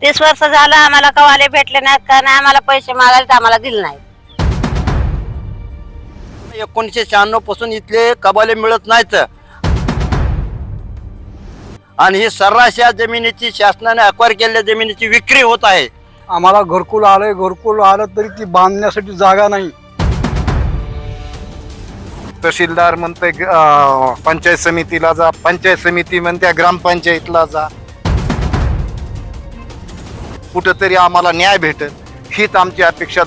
30 वर्ष झालं आम्हाला कवाले भेटले नाहीत का नाही, आम्हाला पैसे मागायला तर आम्हाला दिले नाहीत. 1996 पासून इथले कबाले मिळत नाहीत आणि ही सर्रास या जमिनीची शासनाने अक्वायर केलेल्या जमिनीची विक्री होत आहे. आम्हाला घरकुल आलं तरी ती बांधण्यासाठी जागा नाही. तहसीलदार म्हणते पंचायत समितीला जा, पंचायत समिती म्हणते ग्रामपंचायतला जा. कुठंतरी आम्हाला न्याय भेटेल हीच आमची अपेक्षा.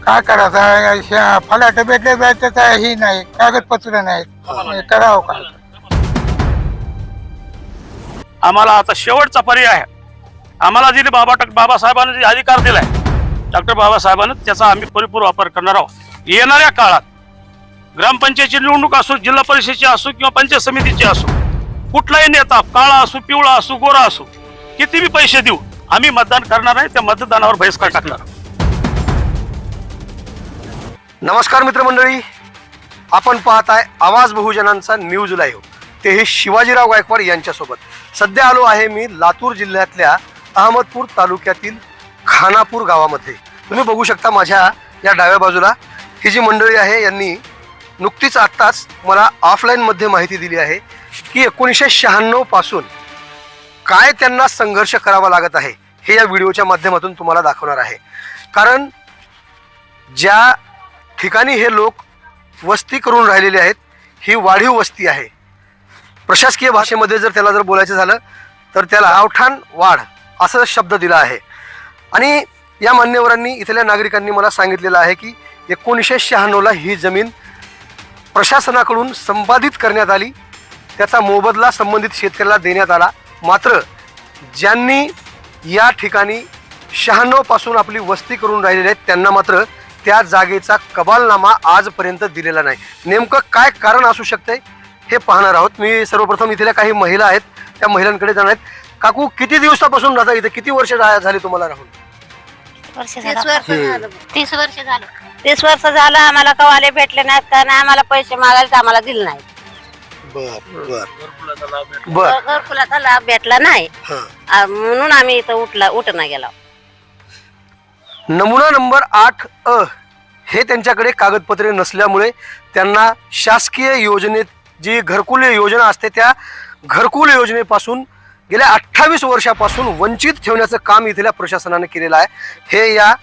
काय करायचं, फलाट भेटले जायचं ही नाही, कागदपत्र नाही, करावं काय. आम्हाला आता शेवटचा पर्याय आहे. आम्हाला जे बाबासाहेबांनी जे अधिकार दिलाय, डॉक्टर बाबासाहेबांनी त्याचा आम्ही परिपूर्ण वापर करणार आहोत. येणाऱ्या काळात ग्रामपंचायतची निवडणूक असो, जिल्हा परिषदेची असो किंवा पंचायत समितीची असो, कुठलाही नेता काळा असो, पिवळा असो, गोरा असो, किती बी पैसे देऊ, आम्ही मतदान करणार आहे. त्या मतदानावर बहिष्कार टाकणार. नमस्कार मित्रमंडळी, आपण पाहताय आवाज बहुजनांचा न्यूज लाईव्ह. तेही शिवाजीराव गायकवाड यांच्यासोबत. सध्या आलो आहे मी लातूर जिल्ह्यातल्या अहमदपूर तालुक्यातील खानापूर गावामध्ये. तुम्ही बघू शकता माझ्या या डाव्या बाजूला ही जी मंडळी आहे यांनी नुकतीच आत्ताच मला ऑफलाईनमध्ये माहिती दिली आहे की 1996 पासून काय त्यांना संघर्ष करावा लागत आहे हे या व्हिडिओच्या माध्यमातून तुम्हाला दाखवणार आहे. कारण ज्या ठिकाणी हे लोक वस्ती करून राहिलेले आहेत ही वाढीव वस्ती आहे. प्रशासकीय भाषेमध्ये जर त्याला जर बोलायचं झालं तर त्याला गावठाण वाढ असं शब्द दिला आहे. आणि या मान्यवरांनी इथल्या नागरिकांनी मला सांगितलेलं आहे की 1996ला ही जमीन प्रशासनाकडून संपादित करण्यात आली, त्याचा मोबदला संबंधित शेतकऱ्याला देण्यात आला. मात्र ज्यांनी या ठिकाणी 96 पासून आपली वस्ती करून राहिलेले आहेत त्यांना मात्र त्या जागेचा कबालनामा आजपर्यंत दिलेला नाही. नेमकं काय कारण असू शकते हे पाहणार आहोत. मी सर्वप्रथम इथल्या काही महिला आहेत त्या महिलांकडे जाणार आहेत. काकू, किती दिवसापासून राहता इथे? किती वर्ष झाली तुम्हाला राहून? 30 वर्ष झालं आम्हाला कवाले भेटले नाहीत का नाही, आम्हाला पैसे मागायला तर आम्हाला दिले नाहीत. घरकुलाचा लाभ भेटला नाही म्हणून आम्ही इथं उठणं गेलो. नमुना नंबर 8A हे त्यांच्याकडे कागदपत्रे नसल्यामुळे त्यांना शासकीय योजनेत जी घरकुल योजना असते त्या घरकुल योजनेपासून गेल्या 28 वर्षापासून वंचित ठेवण्याचं काम इथल्या प्रशासनाने केलेलं आहे. हे या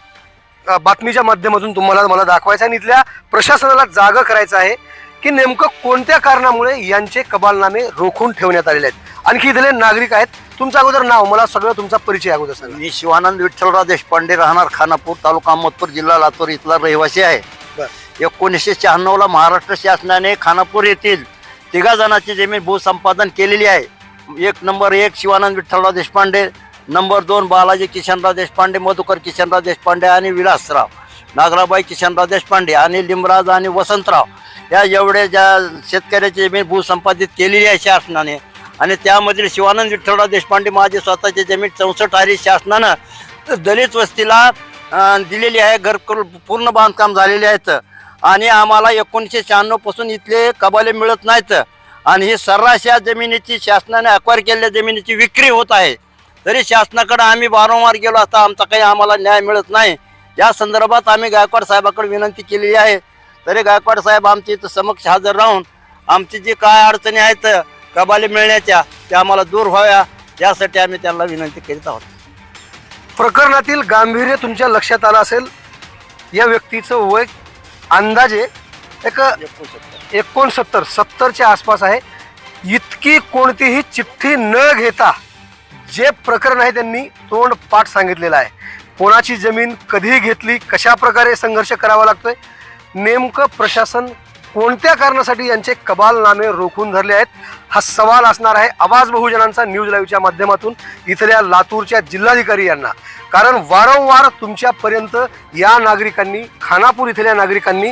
बातमीच्या माध्यमातून मला दाखवायचं आहे आणि इथल्या प्रशासनाला जागं करायचं आहे की नेमकं कोणत्या कारणामुळे यांचे कबालनामे रोखून ठेवण्यात आलेले आहेत. आणखी इथले नागरिक आहेत. तुमचं अगोदर नाव, मला सगळं तुमचा परिचय अगोदर सांगा. मी शिवानंद विठ्ठलराव देशपांडे, राहणार खानापूर, तालुका अहमदपूर, जिल्हा लातूर इथला रहिवासी आहे. 1996ला महाराष्ट्र शासनाने खानापूर येथील 3 जणांची जमीन भूसंपादन केलेली आहे. नंबर 1 शिवानंद विठ्ठलराव देशपांडे, नंबर 2 बालाजी किशनराव देशपांडे, मधुकर किशनराव देशपांडे आणि विलासराव, नागराबाई किशनराव देशपांडे आणि लिमराज आणि वसंतराव या एवढे ज्या शेतकऱ्याची जमीन भूसंपादित केलेली आहे शासनाने. आणि त्यामधील शिवानंद विठ्ठलराव देशपांडे माझी स्वतःची जमीन 64 आरी शासनानं दलित वस्तीला दिलेली आहे. घरकुल पूर्ण बांधकाम झालेले आहेत आणि आम्हाला 1996 पासून इथले कबाले मिळत नाहीत आणि ही सर्रास या जमिनीची शासनाने अक्वायर केलेल्या जमिनीची विक्री होत आहे. तरी शासनाकडे आम्ही वारंवार गेलो असता आमचा काही आम्हाला न्याय मिळत नाही. या संदर्भात आम्ही गायकवाड साहेबांकडे विनंती केलेली आहे. तरी गायकवाड साहेब आमच्या इथं समक्ष हजर राहून आमची जी काय अडचणी आहेत कबाले मिळण्याच्या त्या आम्हाला दूर व्हाव्या यासाठी आम्ही त्यांना विनंती करीत आहोत. प्रकरणातील गांभीर्य तुमच्या लक्षात आलं असेल. या व्यक्तीचं वय अंदाजे 69-70च्या आसपास आहे. इतकी कोणतीही चिठ्ठी न घेता जे प्रकरण आहे त्यांनी तोंड पाठ सांगितलेलं आहे. कोणाची जमीन कधी घेतली, कशा प्रकारे संघर्ष करावा लागतोय, नेमकं प्रशासन कोणत्या कारणासाठी यांचे कबालनामे रोखून धरले आहेत हा सवाल असणार आहे आवाज बहुजनांचा न्यूज लाईव्हच्या माध्यमातून इथल्या लातूरच्या जिल्हाधिकारी यांना. कारण वारंवार तुमच्यापर्यंत या नागरिकांनी, खानापूर इथल्या नागरिकांनी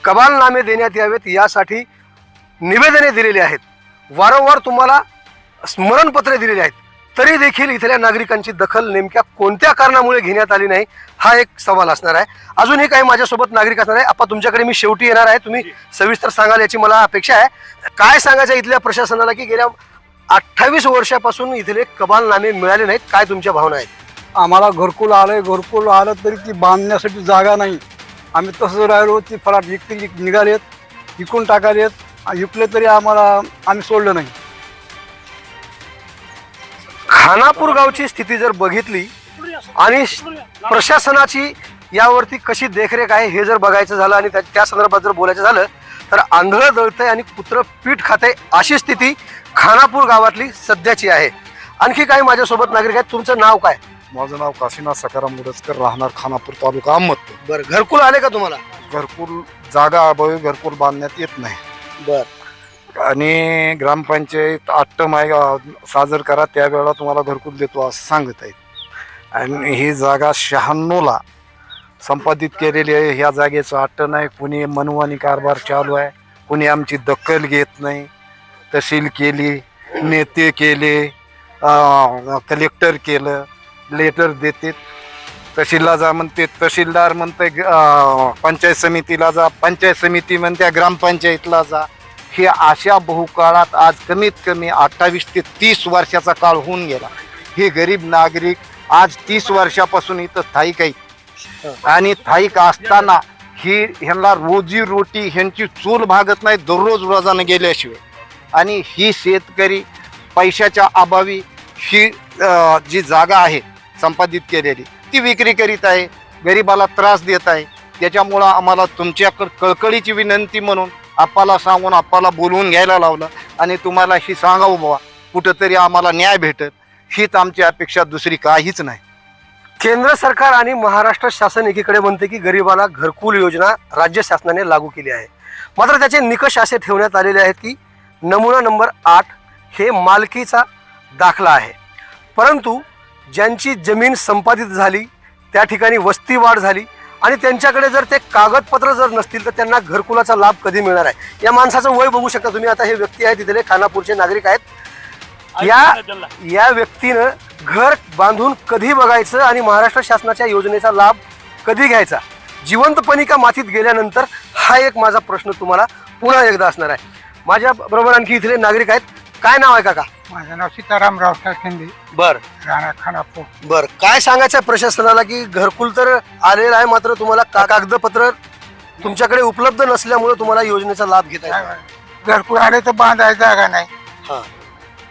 कबालनामे देण्यात यावेत यासाठी निवेदने दिलेली आहेत. वारंवार तुम्हाला स्मरणपत्रे दिलेली आहेत. तरी देखील इथल्या नागरिकांची दखल नेमक्या कोणत्या कारणामुळे घेण्यात आली नाही हा एक सवाल असणार आहे. अजूनही काही माझ्यासोबत नागरिक असणार आहे. आपण तुमच्याकडे मी शेवटी येणार आहे, तुम्ही सविस्तर सांगाल याची मला अपेक्षा आहे. काय सांगायचं इथल्या प्रशासनाला की गेल्या 28 वर्षापासून इथले कबालनामे मिळाले नाहीत, काय तुमच्या भावना आहेत? आम्हाला घरकुल आलं तरी ती बांधण्यासाठी जागा नाही. आम्ही तसंच राहिलो. ती फलाट विकती निघालेत, विकून टाकालेत. विकले तरी आम्ही सोडलं नाही. खानापूर गावची स्थिती जर बघितली आणि प्रशासनाची यावरती कशी देखरेख आहे हे जर बघायचं झालं आणि त्या संदर्भात जर बोलायचं झालं तर आंधळं दळतंय आणि कुत्रं पीठ खातंय अशी स्थिती खानापूर गावातली सध्याची आहे. आणखी काही माझ्यासोबत नागरिक आहेत. तुमचं नाव काय? माझं नाव काशीनाथ सकाराम मुडसकर, राहणार खानापूर तालुका अहमदपूर. बरं, घरकुल आले का तुम्हाला? घरकुल जागा अभावी घरकुल बांधण्यात येत नाही. बर, आणि ग्रामपंचायत अट्टमाय सादर करा त्यावेळेला तुम्हाला घरकुल देतो असं सांगत आहेत. आणि ही जागा 96ला संपादित केलेली आहे. ह्या जागेचं अट्ट नाही. कुणी मनमानी कारभार चालू आहे. कुणी आमची दखल घेत नाही. तहसील केली, नेते केले, कलेक्टर केलं, लेटर देते, तहसीलला जा म्हणते, तहसीलदार म्हणते पंचायत समितीला जा, पंचायत समिती म्हणते ग्रामपंचायतला जा. हे अशा बहुकाळात आज कमीत कमी 28 ते 30 वर्षाचा काळ होऊन गेला. हे गरीब नागरिक आज 30 वर्षापासून इथं स्थायिक आहेत. आणि स्थायिक असताना ह्यांना रोजी ह्यांची चूल भागत नाही दररोज रोजानं गेल्याशिवाय. आणि ही शेतकरी पैशाच्या अभावी ही जी जागा आहे संपादित केलेली ती विक्री करीत आहे, गरिबाला त्रास देत आहे. त्याच्यामुळं आम्हाला तुमच्याकडे कळकळीची विनंती म्हणून आप्पाला सांगून आप्पाला बोलवून घ्यायला लावलं आणि तुम्हाला ही सांगावं बाबा कुठंतरी आम्हाला न्याय भेटत. हीच आमची अपेक्षा, दुसरी काहीच नाही. केंद्र सरकार आणि महाराष्ट्र शासन एकीकडे म्हणते की गरिबाला घरकुल योजना राज्य शासनाने लागू केली आहे. मात्र त्याचे निकष असे ठेवण्यात आलेले आहेत की नमुना नंबर 8 हे मालकीचा दाखला आहे. परंतु ज्यांची जमीन संपादित झाली, त्या ठिकाणी वस्ती वाढ झाली आणि त्यांच्याकडे जर ते कागदपत्र जर नसतील तर त्यांना घरकुलाचा लाभ कधी मिळणार आहे? या माणसाचं वय बघू शकता तुम्ही. आता हे व्यक्ती आहेत तिथले खानापूरचे नागरिक आहेत. या व्यक्तीनं घर बांधून कधी बघायचं आणि महाराष्ट्र शासनाच्या योजनेचा लाभ कधी घ्यायचा? जिवंतपणी का मातीत गेल्यानंतर? हा एक माझा प्रश्न तुम्हाला पुन्हा एकदा असणार आहे. माझ्या बरोबर आणखी इथले नागरिक आहेत. काय नाव आहे काका? माझं नाव सीताराम रावसाहेब शिंदे, बर राणा खानापूर. बर, काय सांगायचं आहे प्रशासनाला की घरकुल तर आलेलं आहे मात्र तुम्हाला कागदपत्र तुमच्याकडे उपलब्ध नसल्यामुळे तुम्हाला योजनेचा लाभ घेता येत? घरकुल आले तर बांधायला जागा नाही. हा.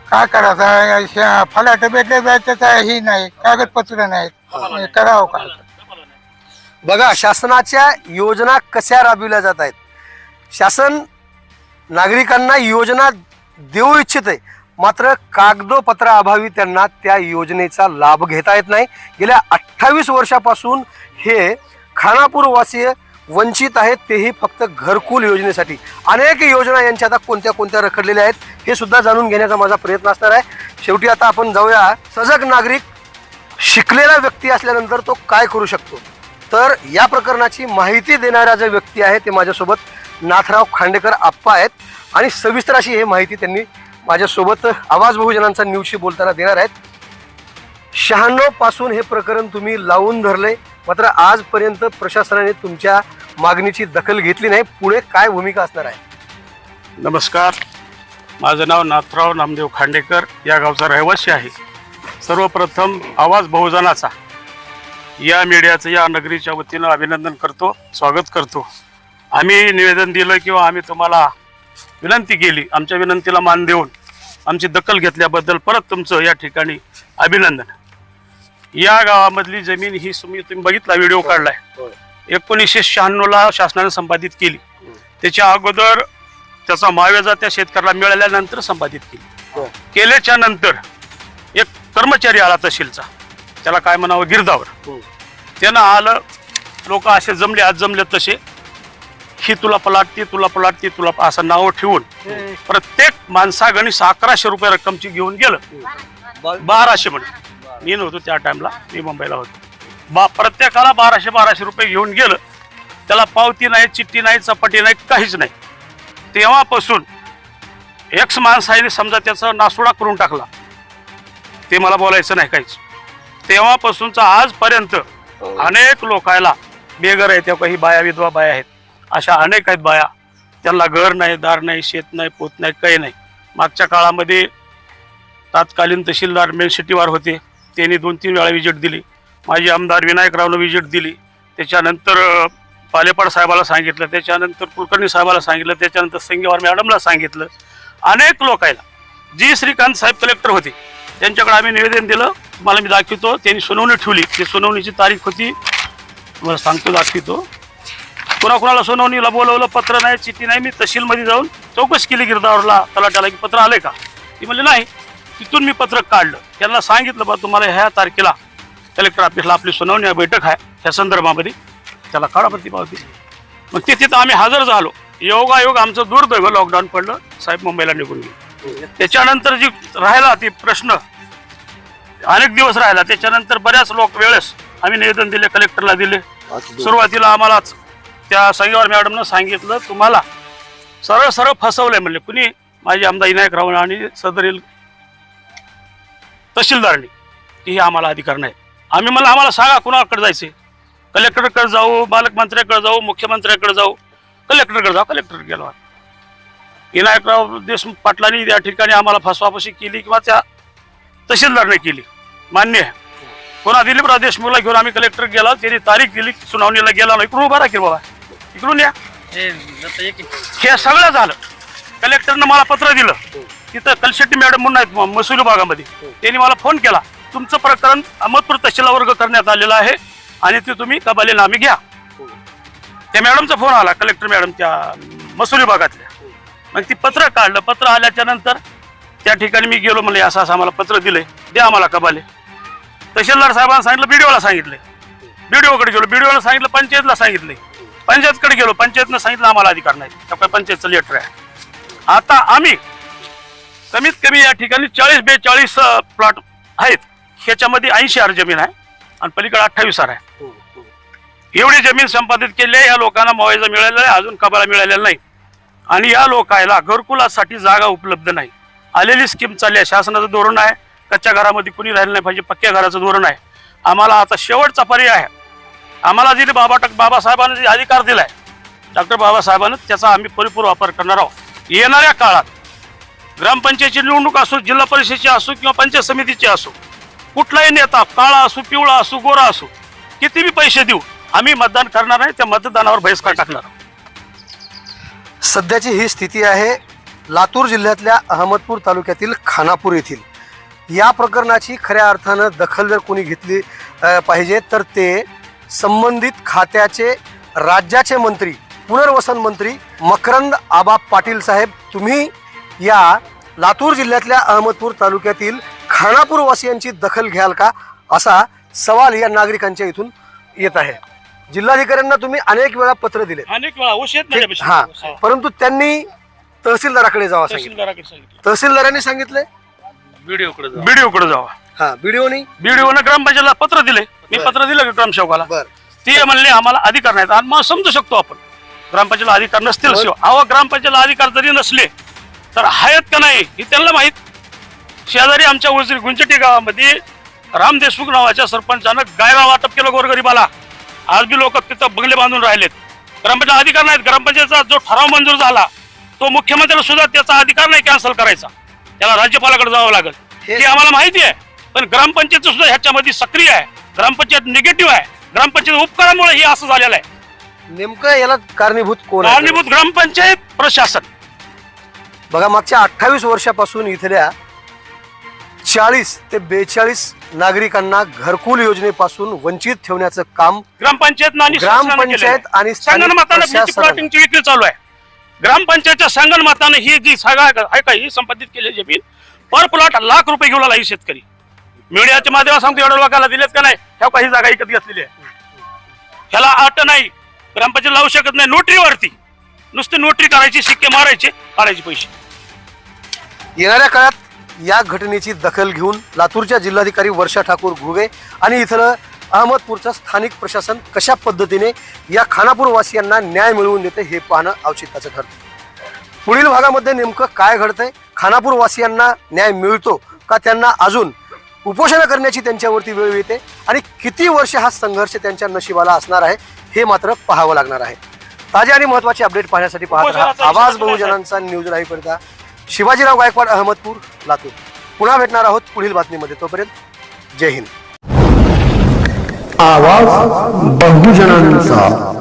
काय करायचं? फलाट भेटले त्याचा ही नाही, कागदपत्र नाहीत. करावं काय? बघा, शासनाच्या योजना कशा राबविल्या जात आहेत. शासन नागरिकांना योजना देऊ इच्छित आहे मात्र कागदोपत्राअभावी त्यांना त्या योजनेचा लाभ घेता येत नाही. गेल्या 28 वर्षापासून हे खानापूरवासीय वंचित आहेत, तेही फक्त घरकुल योजनेसाठी. अनेक योजना यांच्या आता कोणत्या कोणत्या रखडलेल्या आहेत हे सुद्धा जाणून घेण्याचा माझा प्रयत्न असणार आहे. शेवटी आता आपण जाऊया, सजग नागरिक शिकलेला व्यक्ती असल्यानंतर तो काय करू शकतो. तर या प्रकरणाची माहिती देणारा जो व्यक्ती आहे ते माझ्यासोबत नाथराव खांडेकर आप्पा आहेत आणि सविस्तर अशी हे माहिती त्यांनी माझ्यासोबत आवाज बहुजनांचा न्यूजशी बोलताना देणार आहेत. 96 पासून हे प्रकरण तुम्ही लावून धरले मात्र आजपर्यंत प्रशासनाने तुमच्या मागणीची दखल घेतली नाही. पुढे काय भूमिका असणार आहे? नमस्कार, माझं नाव नाथराव नामदेव खांडेकर, या गावचा रहिवासी आहे. सर्वप्रथम आवाज बहुजनाचा या मीडियाचं या नगरीच्या वतीनं अभिनंदन करतो, स्वागत करतो. आम्ही निवेदन दिलं किंवा आम्ही तुम्हाला विनंती केली, आमच्या विनंतीला मान देऊन आमची दखल घेतल्याबद्दल परत तुमचं या ठिकाणी अभिनंदन. या गावामधली जमीन ही तुम्ही बघितला, व्हिडिओ काढलाय, 1996ला शासनाने संपादित केली. त्याच्या अगोदर त्याचा मावेजा त्या शेतकऱ्याला मिळाल्यानंतर संपादित केली. केल्याच्या नंतर एक कर्मचारी आला तहसीलचा, त्याला काय म्हणावं, गिरदावर. त्यानं आलं, लोक असे जमले, आज जमले तसे, ही तुला पलाटती, तुला पलाटती, तुला असं नाव ठेवून प्रत्येक माणसागणीस 1100 रुपये रक्कमची घेऊन गेलं. 1200 म्हणजे मी नव्हतो त्या टाइमला, मी मुंबईला होतो. प्रत्येकाला 1200 रुपये घेऊन गेलं. त्याला पावती नाही, चिठ्ठी नाही, चपाटी नाही, काहीच नाही. तेव्हापासून एक्स माणसाने समजा त्याचा नासुडा करून टाकला, ते मला बोलायचं नाही काहीच. तेव्हापासूनचा आजपर्यंत अनेक लोकायला बेघर आहेत, काही बाया विधवा बाया आहेत, अशा अनेक आहेत बाया. त्यांना घर नाही, दार नाही, शेत नाही, पोत नाही, काही नाही. मागच्या काळामध्ये तात्कालीन तहसीलदार मेन सिटीवर होते, त्यांनी 2-3 वेळा विजिट दिली. माजी आमदार विनायकरावनं व्हिजिट दिली, त्याच्यानंतर पालेपाड साहेबाला सांगितलं, त्याच्यानंतर कुलकर्णी साहेबाला सांगितलं, त्याच्यानंतर संगेवार मॅडमला सांगितलं. अनेक लोकायला जी श्रीकांत साहेब कलेक्टर होते त्यांच्याकडे आम्ही निवेदन दिलं. मला मी दाखवतो, त्यांनी सुनावणी ठेवली. ती सुनावणीची तारीख होती, मला सांगतो, दाखवतो. कोणाकोणाला सुनावणीला बोलवलं, पत्र नाही, चिठ्ठी नाही. मी तहसीलमध्ये जाऊन चौकशी केली गिरदावरला तलाट्याला की पत्र आलंय का. ती म्हणले नाही. तिथून मी पत्रक काढलं, त्यांना सांगितलं बा तुम्हाला ह्या तारखेला कलेक्टर ऑफिसला आपली सुनावणी बैठक आहे ह्या संदर्भामध्ये, त्याला काढा प्रतिपावती. मग तिथं आम्ही हजर झालो. योगायोग आमचं दुर्दैव लॉकडाऊन पडलं, साहेब मुंबईला निघून गेले. त्याच्यानंतर जी राहिला ती प्रश्न अनेक दिवस राहिला. त्याच्यानंतर बऱ्याच वेळेस आम्ही निवेदन दिले, कलेक्टरला दिले. सुरुवातीला आम्हालाच त्या संगेवार मॅडमनं सांगितलं तुम्हाला सरळ सरळ फसवलंय म्हणले कुणी, माझे आमदार विनायकराव आणि सदरील तहसीलदारांनी, की हे आम्हाला अधिकार नाही. आम्ही म्हणलं आम्हाला सांगा कुणाकडे जायचे, कलेक्टरकडे जाऊ, पालकमंत्र्याकडे जाऊ, मुख्यमंत्र्याकडे जाऊ, कलेक्टरकडे जाऊ. कलेक्टर गेलो. विनायकराव देशमुख पाटलांनी त्या ठिकाणी आम्हाला फसवाफशी केली किंवा त्या तहसीलदारने केली, मान्य आहे. कोणा दिलीपराव देशमुखला घेऊन आम्ही कलेक्टर गेला, त्यांनी तारीख दिली, सुनावणीला गेला. इकडून उभा राखील बाबा, इकडून या. हे सगळं झालं. कलेक्टरनं मला पत्र दिलं. तिथं कलशेट्टी मॅडम म्हणून आहेत महसूल विभागामध्ये, त्यांनी मला फोन केला, तुमचं प्रकरण अहमदपूर तहसीलला वर्ग करण्यात आलेलं आहे आणि ते तुम्ही कबालीनामे घ्या. त्या मॅडमचा फोन आला, कलेक्टर मॅडम त्या महसूल विभागातल्या. मग ती पत्र काढलं. पत्र आल्याच्या नंतर त्या ठिकाणी मी गेलो, म्हणले असं असं आम्हाला पत्र दिलंय, द्या आम्हाला कबाले. तहसीलदार साहेबांना सांगितलं, बीडीओला सांगितलंय, बीडीओकडे गेलो, बीडीओला सांगितलं, पंचायतला सांगितलंय, पंचायतकडे गेलो, पंचायतनं सांगितलं आम्हाला अधिकार नाही, त्या पंचायतचं लेटर आहे. आता आम्ही कमीत कमी या ठिकाणी 40-42 प्लॉट आहेत, ह्याच्यामध्ये 80 आर जमीन आहे आणि पलीकडे 28 आर आहे. एवढी जमीन संपादित केली आहे. या लोकांना मुआवजा मिळालेला आहे, अजून कबाला मिळालेला नाही. आणि या लोकांना घरकुलासाठी जागा उपलब्ध नाही. आलेली स्कीम चालली आहे, शासनाचं धोरण आहे, कच्च्या घरामध्ये कुणी राहिलं नाही पाहिजे, पक्क्या घराचं धोरण आहे. आम्हाला आता शेवटचा पर्याय आहे. आम्हाला जे बाबासाहेबांनी जे अधिकार दिलाय, डॉक्टर बाबासाहेबांनी, त्याचा आम्ही परिपूर्ण वापर करणार आहोत. येणाऱ्या काळात ग्रामपंचायतची निवडणूक असो, जिल्हा परिषदेची असो किंवा पंचायत समितीची असो, कुठलाही नेता काळा असो, पिवळा असो, गोरा असो, किती बी पैसे देऊ, आम्ही मतदान करणार नाही. त्या मतदानावर बहिष्कार टाकणार. सध्याची ही स्थिती आहे लातूर जिल्ह्यातल्या अहमदपूर तालुक्यातील खानापूर येथील. या प्रकरणाची खऱ्या अर्थानं दखल जर कोणी घेतली पाहिजे तर ते संबंधित खात्याचे राज्याचे मंत्री, पुनर्वसन मंत्री मकरंद आबा पाटील साहेब, तुम्ही या लातूर जिल्ह्यातल्या अहमदपूर तालुक्यातील खानापूर वासियांची दखल घ्याल का, असा सवाल या नागरिकांच्या इथून येत आहे. जिल्हाधिकाऱ्यांना तुम्ही अनेक वेळा पत्र दिले, अनेक वेळा उशीर हा, परंतु त्यांनी तहसीलदाराकडे जावं सांगितलं. तहसीलदारांनी सांगितले बीडीओकडे जावा. हा, बीडीओनी बीडीओनं ग्रामपंचायतला पत्र दिले. मी पत्र दिलं ग्रामसेवकाला, ते म्हणले आम्हाला अधिकार नाहीत. आणि मग समजू शकतो आपण ग्रामपंचायतला अधिकार नसतील, अहो ग्रामपंचायतला अधिकार जरी नसले तर आहेत का नाही हे त्यांना माहीत. शेजारी आमच्या वजीर गुंचटी गावामध्ये राम देशमुख नावाच्या सरपंचानं गायरा वाटप केलं गोरगरीबाला. आज बी लोक तिथं बंगले बांधून राहिलेत. ग्रामपंचायत अधिकार नाहीत. ग्रामपंचायतचा जो ठराव मंजूर झाला तो मुख्यमंत्र्याला सुद्धा त्याचा अधिकार नाही कॅन्सल करायचा, त्याला राज्यपालाकडे जावं लागेल. हे आम्हाला माहिती आहे. पण ग्रामपंचायत सुद्धा ह्याच्यामध्ये सक्रिय आहे. ग्रामपंचायत निगेटिव्ह आहे. ग्रामपंचायत उपकारामुळे हे असं झालेलं आहे. नेमकं याला कारणीभूत कोण आहे? कारणीभूत ग्रामपंचायत प्रशासन. बघा, मागच्या 28 वर्षापासून इथल्या 40 ते 42 नागरिकांना घरकुल योजनेपासून वंचित ठेवण्याचं काम ग्रामपंचायत आणि संगणमताने प्लॉटिंगची विक्री चालू आहे. ग्रामपंचायतच्या संगणमताने ही जी जागा आहे का, ही संपादित केलेली जमीन पर प्लॉट लाख रुपये घेऊन आला शेतकरी. मीडियाच्या माध्यमात सांगतो एवढ्या लोकांना दिलेत का नाही, ह्या काही जागा विकत घेतलेली आहे. ह्याला अट नाही, ग्रामपंचायत लावू शकत नाही. नोटरीवरती नुसते नोटरी करायची, शिक्के मारायचे, काढायचे पैसे. येणाऱ्या काळात या घटनेची दखल घेऊन लातूरच्या जिल्हाधिकारी वर्षा ठाकूर घुगे आणि इथलं अहमदपूरचं स्थानिक प्रशासन कशा पद्धतीने या खानापूर वासियांना न्याय मिळवून देते हे पाहणं औचित्याचं ठरतं. पुढील भागामध्ये नेमकं काय घडतंय, खानापूर वासियांना न्याय मिळतो का, त्यांना अजून उपोषण करण्याची त्यांच्यावरती वेळ येते आणि किती वर्ष हा संघर्ष त्यांच्या नशिबाला असणार आहे हे मात्र पाहावं लागणार आहे. ताजे आणि महत्त्वाचे अपडेट पाहण्यासाठी पाहत राहा आवाज बहुजनांचा न्यूज लाईव्ह करता. शिवाजीराव गायकवाड, अहमदपूर, लातूर. पुन्हा भेटणार आहोत पुढील बातमीमध्ये. तोपर्यंत जय हिंद. आवाज बहुजनांचा.